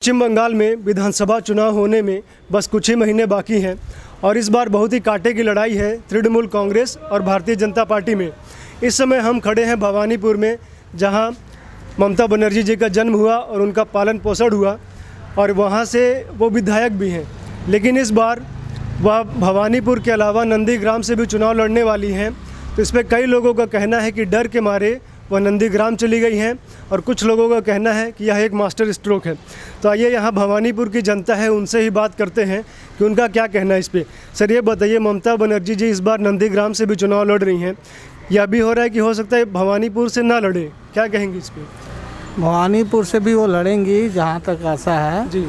पश्चिम बंगाल में विधानसभा चुनाव होने में बस कुछ ही महीने बाकी हैं और इस बार बहुत ही कांटे की लड़ाई है तृणमूल कांग्रेस और भारतीय जनता पार्टी में। इस समय हम खड़े हैं भवानीपुर में, जहां ममता बनर्जी जी का जन्म हुआ और उनका पालन पोषण हुआ और वहां से वो विधायक भी हैं। लेकिन इस बार वह भवानीपुर के अलावा नंदीग्राम से भी चुनाव लड़ने वाली हैं। तो इस पर कई लोगों का कहना है कि डर के मारे वह नंदीग्राम चली गई हैं और कुछ लोगों का कहना है कि यह एक मास्टर स्ट्रोक है। तो आइए यहाँ भवानीपुर की जनता है, उनसे ही बात करते हैं कि उनका क्या कहना है इस पर। सर ये बताइए, ममता बनर्जी जी इस बार नंदीग्राम से भी चुनाव लड़ रही हैं, यह भी हो रहा है कि हो सकता है भवानीपुर से ना लड़े, क्या कहेंगे इस पर? भवानीपुर से भी वो लड़ेंगी जहाँ तक आशा है जी,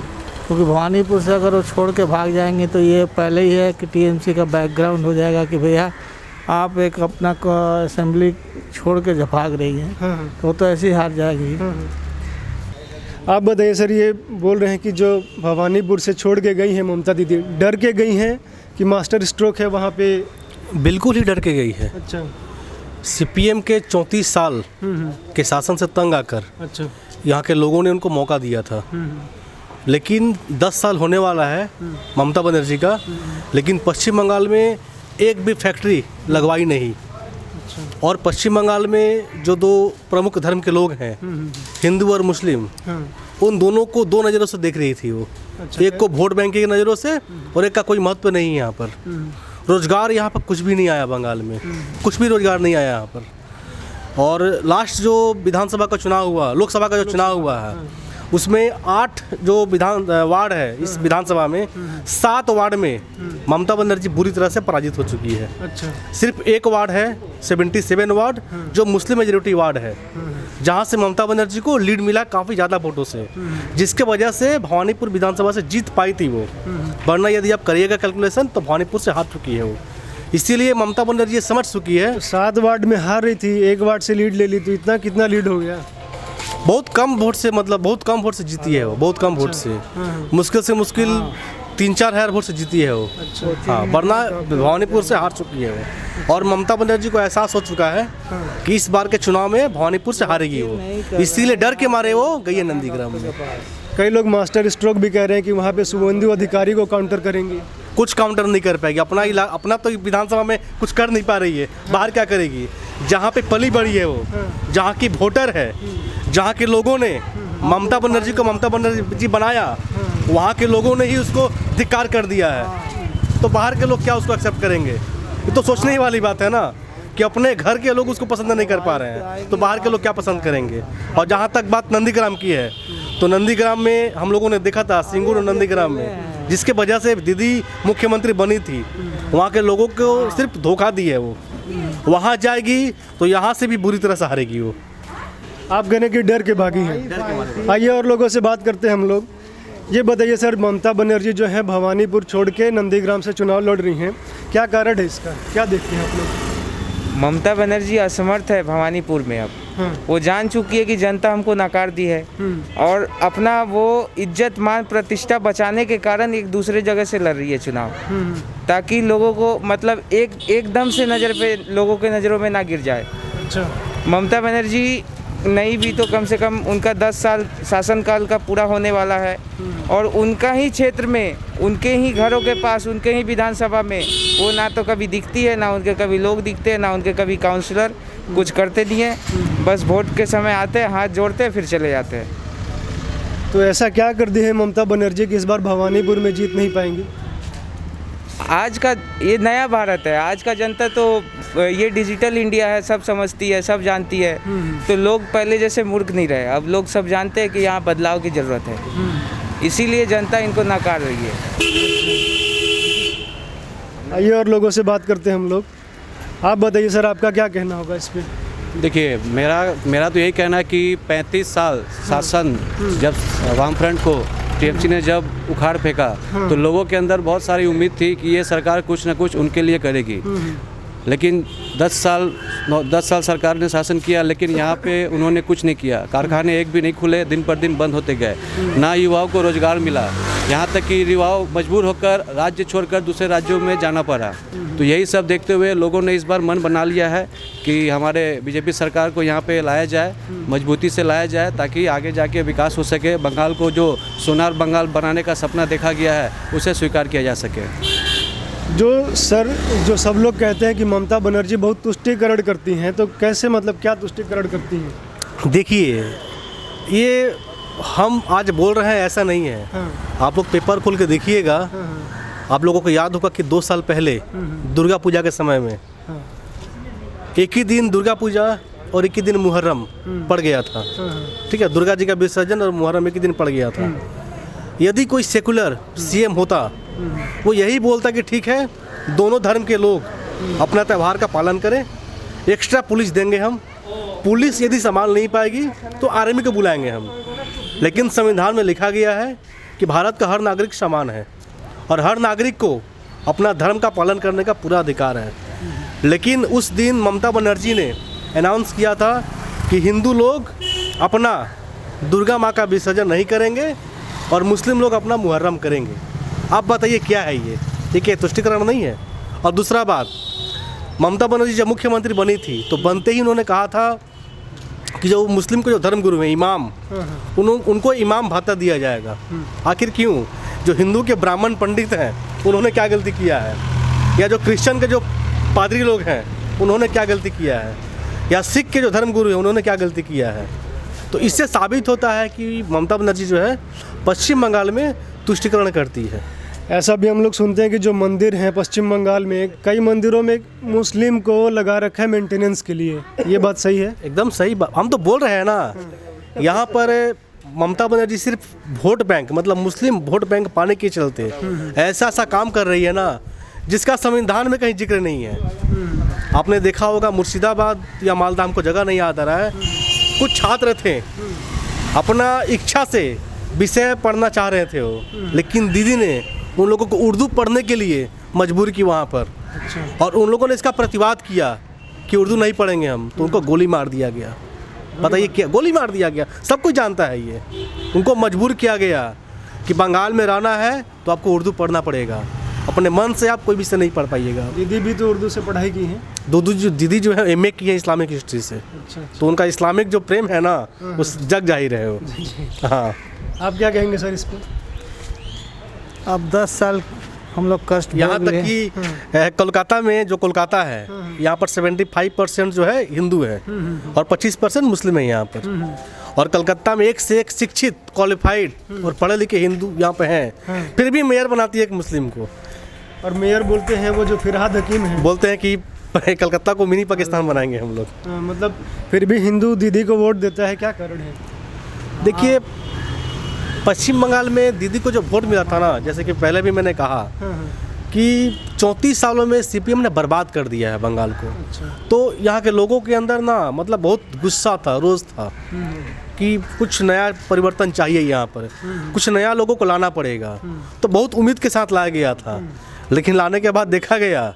क्योंकि भवानीपुर से अगर वो छोड़ के भाग जाएंगे तो ये पहले ही है कि टीएमसी का बैकग्राउंड हो जाएगा कि भैया आप एक अपना असेंबली छोड़ के जब भाग रही हैं। हाँ। तो वो तो ऐसे ही हार जाएगी। आप बताइए सर, ये बोल रहे हैं कि जो भवानीपुर से छोड़ के गई हैं ममता दीदी, डर के गई हैं कि मास्टर स्ट्रोक है वहाँ पे? बिल्कुल ही डर के गई है। अच्छा। सीपीएम के 34 साल के शासन से तंग आकर अच्छा। यहाँ के लोगों ने उनको मौका दिया था। लेकिन 10 साल होने वाला है ममता बनर्जी का, लेकिन पश्चिम बंगाल में एक भी फैक्ट्री लगवाई नहीं। और पश्चिम बंगाल में जो दो प्रमुख धर्म के लोग हैं, हिंदू और मुस्लिम, उन दोनों को दो नज़रों से देख रही थी वो। अच्छा, एक को वोट बैंक की नज़रों से और एक का कोई महत्व नहीं है यहाँ पर। रोजगार यहाँ पर कुछ भी नहीं आया, बंगाल में कुछ भी रोजगार नहीं आया यहाँ पर। और लास्ट जो विधानसभा का चुनाव हुआ, लोकसभा का जो चुनाव हुआ है, उसमें 8 जो वार्ड है इस विधानसभा में, 7 वार्ड में ममता बनर्जी बुरी तरह से पराजित हो चुकी है। अच्छा। सिर्फ एक वार्ड है 77 वार्ड जो मुस्लिम मेजोरिटी वार्ड है, जहां से ममता बनर्जी को लीड मिला काफ़ी ज़्यादा वोटों से, जिसके वजह से भवानीपुर विधानसभा से जीत पाई थी वो। वरना यदि आप करिएगा कैलकुलेशन तो भवानीपुर से हार चुकी है वो। इसीलिए ममता बनर्जी समझ चुकी है। 7 वार्ड में हार रही थी, एक वार्ड से लीड ले ली, तो इतना कितना लीड हो गया? बहुत कम वोट से, मतलब बहुत कम वोट से जीती है वो, बहुत कम वोट से, मुश्किल से मुश्किल 3-4 हज़ार वोट से जीती है वो। हाँ, वरना भवानीपुर से हार चुकी है वो। और ममता बनर्जी को एहसास हो चुका है कि इस बार के चुनाव में भवानीपुर से हारेगी वो, इसीलिए डर के मारे वो गई है नंदीग्राम में। कई लोग मास्टर स्ट्रोक भी कह रहे हैं कि वहाँ पे शुभेंदु अधिकारी को काउंटर करेंगे। कुछ काउंटर नहीं कर पाएगी, अपना तो विधानसभा में कुछ कर नहीं पा रही है, बाहर क्या करेगी? जहाँ पे पली बड़ी है वो, जहाँ की वोटर है, जहाँ के लोगों ने ममता बनर्जी को ममता बनर्जी बनाया, वहाँ के लोगों ने ही उसको धिक्कार कर दिया है। तो बाहर के लोग क्या उसको एक्सेप्ट करेंगे? ये तो सोचने ही वाली बात है ना, कि अपने घर के लोग उसको पसंद नहीं कर पा रहे हैं, तो बाहर के लोग क्या पसंद करेंगे? और जहाँ तक बात नंदीग्राम की है, तो नंदीग्राम में हम लोगों ने देखा था, सिंगूर और नंदीग्राम में, जिसके वजह से दीदी मुख्यमंत्री बनी थी, वहाँ के लोगों को सिर्फ धोखा दी है वो। वहाँ जाएगी तो यहाँ से भी बुरी तरह से हारेगी वो। आप कहने की डर के भागी हैं। आइए और लोगों से बात करते हैं हम लोग। ये बताइए सर, ममता बनर्जी जो है भवानीपुर छोड़ के नंदीग्राम से चुनाव लड़ रही हैं, क्या कारण है इसका, क्या देखते हैं आप लोग? ममता बनर्जी असमर्थ है भवानीपुर में। अब वो जान चुकी है कि जनता हमको नकार दी है, और अपना वो इज्जत मान प्रतिष्ठा बचाने के कारण एक दूसरे जगह से लड़ रही है चुनाव, ताकि लोगों को मतलब एकदम से नज़र पे लोगों के नज़रों में ना गिर जाए। अच्छा। ममता बनर्जी नहीं भी तो कम से कम उनका 10 साल शासनकाल का पूरा होने वाला है, और उनका ही क्षेत्र में, उनके ही घरों के पास, उनके ही विधानसभा में वो ना तो कभी दिखती है, ना उनके कभी लोग दिखते हैं, ना उनके कभी काउंसलर कुछ करते नहीं हैं। बस वोट के समय आते हैं, हाथ जोड़ते हैं, फिर चले जाते हैं। तो ऐसा क्या कर दी है ममता बनर्जी कि इस बार भवानीपुर में जीत नहीं पाएंगी? आज का ये नया भारत है, आज का जनता तो ये डिजिटल इंडिया है, सब समझती है, सब जानती है। तो लोग पहले जैसे मूर्ख नहीं रहे, अब लोग सब जानते हैं कि यहाँ बदलाव की ज़रूरत है, इसीलिए जनता इनको नकार रही है। आइए और लोगों से बात करते हैं हम लोग। आप बताइए सर, आपका क्या कहना होगा इस पर? देखिए, मेरा तो यही कहना है कि 35 साल शासन जब वामफ्रंट को टीएमसी ने जब उखाड़ फेंका, तो लोगों के अंदर बहुत सारी उम्मीद थी कि ये सरकार कुछ ना कुछ उनके लिए करेगी। लेकिन 10 साल सरकार ने शासन किया, लेकिन यहाँ पे उन्होंने कुछ नहीं किया। कारखाने एक भी नहीं खुले, दिन पर दिन बंद होते गए, ना युवाओं को रोजगार मिला। यहाँ तक कि युवाओं मजबूर होकर राज्य छोड़कर दूसरे राज्यों में जाना पड़ा। तो यही सब देखते हुए लोगों ने इस बार मन बना लिया है कि हमारे बीजेपी सरकार को यहाँ पे लाया जाए, मजबूती से लाया जाए, ताकि आगे जाके विकास हो सके। बंगाल को जो सोनार बंगाल बनाने का सपना देखा गया है उसे स्वीकार किया जा सके। जो सब लोग कहते हैं कि ममता बनर्जी बहुत तुष्टिकरण करती हैं, तो कैसे, मतलब क्या तुष्टिकरण करती हैं? देखिए, ये हम आज बोल रहे हैं ऐसा नहीं है। आप लोग पेपर खोल के देखिएगा, आप लोगों को याद होगा कि 2 साल पहले दुर्गा पूजा के समय में एक ही दिन दुर्गा पूजा और एक ही दिन मुहर्रम पड़ गया था। ठीक है, दुर्गा जी का विसर्जन और मुहर्रम एक ही दिन पड़ गया था। यदि कोई सेकुलर सीएम होता, वो यही बोलता कि ठीक है, दोनों धर्म के लोग अपना त्यौहार का पालन करें, एक्स्ट्रा पुलिस देंगे हम, पुलिस यदि संभाल नहीं पाएगी तो आर्मी को बुलाएंगे हम। लेकिन संविधान में लिखा गया है कि भारत का हर नागरिक समान है और हर नागरिक को अपना धर्म का पालन करने का पूरा अधिकार है। लेकिन उस दिन ममता बनर्जी ने अनाउंस किया था कि हिंदू लोग अपना दुर्गा माँ का विसर्जन नहीं करेंगे और मुस्लिम लोग अपना मुहर्रम करेंगे। आप बताइए क्या है ये क्या तुष्टिकरण नहीं है? और दूसरा बात, ममता बनर्जी जब मुख्यमंत्री बनी थी तो बनते ही उन्होंने कहा था कि जो मुस्लिम के जो धर्मगुरु हैं, इमाम, उनको इमाम भाता दिया जाएगा। आखिर क्यों? जो हिंदू के ब्राह्मण पंडित हैं उन्होंने क्या गलती किया है? या जो क्रिश्चियन के जो पादरी लोग हैं उन्होंने क्या गलती किया है? या सिख के जो धर्मगुरु हैं उन्होंने क्या गलती किया है? तो इससे साबित होता है कि ममता बनर्जी जो है पश्चिम बंगाल में तुष्टिकरण करती है। ऐसा भी हम लोग सुनते हैं कि जो मंदिर हैं पश्चिम बंगाल में, कई मंदिरों में मुस्लिम को लगा रखा है मेंटेनेंस के लिए। ये बात सही है? एकदम सही बात। हम तो बोल रहे हैं ना, यहाँ पर ममता बनर्जी सिर्फ वोट बैंक, मतलब मुस्लिम वोट बैंक पाने के चलते ऐसा काम कर रही है ना जिसका संविधान में कहीं जिक्र नहीं है। आपने देखा होगा मुर्शिदाबाद या मालदा, हमको जगह नहीं याद आ रहा है, कुछ छात्र थे अपना इच्छा से विषय पढ़ना चाह रहे थे वो, लेकिन दीदी ने उन लोगों को उर्दू पढ़ने के लिए मजबूर की वहाँ पर। और उन लोगों ने इसका प्रतिवाद किया कि उर्दू नहीं पढ़ेंगे हम, तो उनको गोली मार दिया गया। बताइए क्या, गोली मार दिया गया, सब कुछ जानता है ये। उनको मजबूर किया गया कि बंगाल में रहना है तो आपको उर्दू पढ़ना पड़ेगा, अपने मन से आप कोई विषय नहीं पढ़ पाइएगा। दीदी भी तो उर्दू से पढ़ाई की है। दीदी जो है MA की है इस्लामिक हिस्ट्री से। अच्छा। तो उनका इस्लामिक जो प्रेम है ना उस जग जाहिर है वो। हाँ, आप क्या कहेंगे सर इस पर? अब 10 साल हम लोग कष्ट यहाँ भोग तक लिए। कि कोलकाता में, जो कोलकाता है, यहाँ पर 75% जो है हिंदू है और 25% मुस्लिम है यहाँ पर। और कलकत्ता में एक से एक शिक्षित, क्वालिफाइड और पढ़े लिखे हिंदू यहाँ पे हैं, फिर भी मेयर बनाती है एक मुस्लिम को। और मेयर बोलते हैं वो जो फिरहाद हकीम है, बोलते हैं कि कलकत्ता को मिनी पाकिस्तान बनाएंगे हम लोग। मतलब फिर भी हिंदू दीदी को वोट देता है, क्या कारण है? देखिए, पश्चिम बंगाल में दीदी को जो वोट मिला था ना, जैसे कि पहले भी मैंने कहा कि 34 सालों में CPM ने बर्बाद कर दिया है बंगाल को। तो यहाँ के लोगों के अंदर ना, मतलब बहुत गुस्सा था, रोज़ था कि कुछ नया परिवर्तन चाहिए यहाँ पर, कुछ नया लोगों को लाना पड़ेगा। तो बहुत उम्मीद के साथ लाया गया था, लेकिन लाने के बाद देखा गया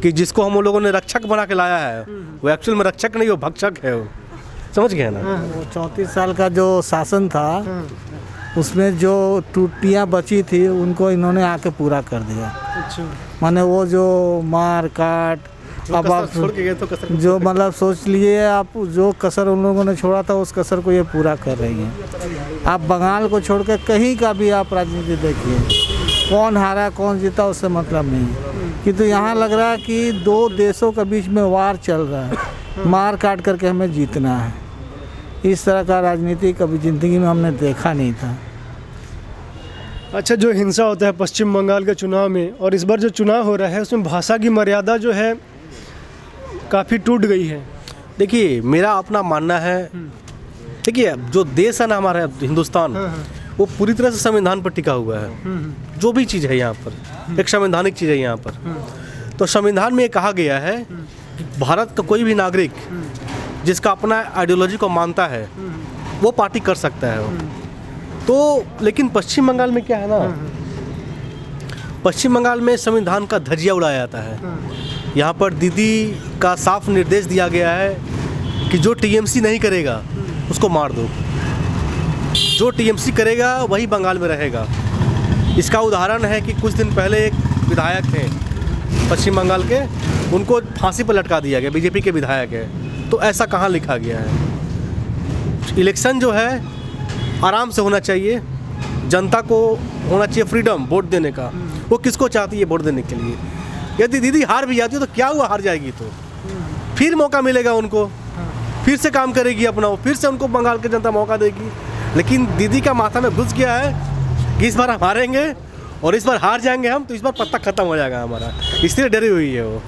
कि जिसको हम लोगों ने रक्षक बना के लाया है वो एक्चुअल में रक्षक नहीं, वो भक्षक है। वो समझ गए ना? वो 34 साल का जो शासन था उसमें जो त्रुटियाँ बची थी उनको इन्होंने आके पूरा कर दिया। अच्छा। माने वो जो मार काट, अब आप छोड़ के गए तो कसर जो मतलब सोच लिए आप, जो कसर उन लोगों ने छोड़ा था उस कसर को ये पूरा कर रही हैं। आप बंगाल को छोड़ कर कहीं का भी आप राजनीति देखिए, कौन हारा कौन जीता उससे मतलब नहीं है। किंतु यहाँ लग रहा है कि 2 देशों के बीच में वार चल रहा है, मार काट करके हमें जीतना है। इस तरह का राजनीति कभी ज़िंदगी में हमने देखा नहीं था। अच्छा, जो हिंसा होता है पश्चिम बंगाल के चुनाव में, और इस बार जो चुनाव हो रहा है उसमें भाषा की मर्यादा जो है काफ़ी टूट गई है। देखिए, मेरा अपना मानना है, देखिए जो देश है ना हमारा हिंदुस्तान, वो पूरी तरह से संविधान पर टिका हुआ है। जो भी चीज़ है यहाँ पर एक संवैधानिक चीज़ है यहाँ पर। तो संविधान में ये कहा गया है कि भारत का कोई भी नागरिक जिसका अपना आइडियोलॉजी को मानता है वो पार्टी कर सकता है वो। तो लेकिन पश्चिम बंगाल में क्या है ना, पश्चिम बंगाल में संविधान का धज्जिया उड़ाया जाता है। यहाँ पर दीदी का साफ निर्देश दिया गया है कि जो TMC नहीं करेगा उसको मार दो, जो TMC करेगा वही बंगाल में रहेगा। इसका उदाहरण है कि कुछ दिन पहले एक विधायक थे पश्चिम बंगाल के, उनको फांसी पर लटका दिया गया, बीजेपी के विधायक है। तो ऐसा कहाँ लिखा गया है? इलेक्शन जो है आराम से होना चाहिए, जनता को होना चाहिए फ्रीडम वोट देने का। वो किसको चाहती है वोट देने के लिए? यदि दीदी हार भी जाती है तो क्या हुआ, हार जाएगी तो फिर मौका मिलेगा उनको, फिर से काम करेगी अपना, वो फिर से उनको बंगाल की जनता मौका देगी। लेकिन दीदी का माथा में घुस गया है कि इस बार हम हारेंगे और इस बार हार जाएंगे हम, तो इस बार पत्ता खत्म हो जाएगा हमारा, इसलिए डरी हुई है वो।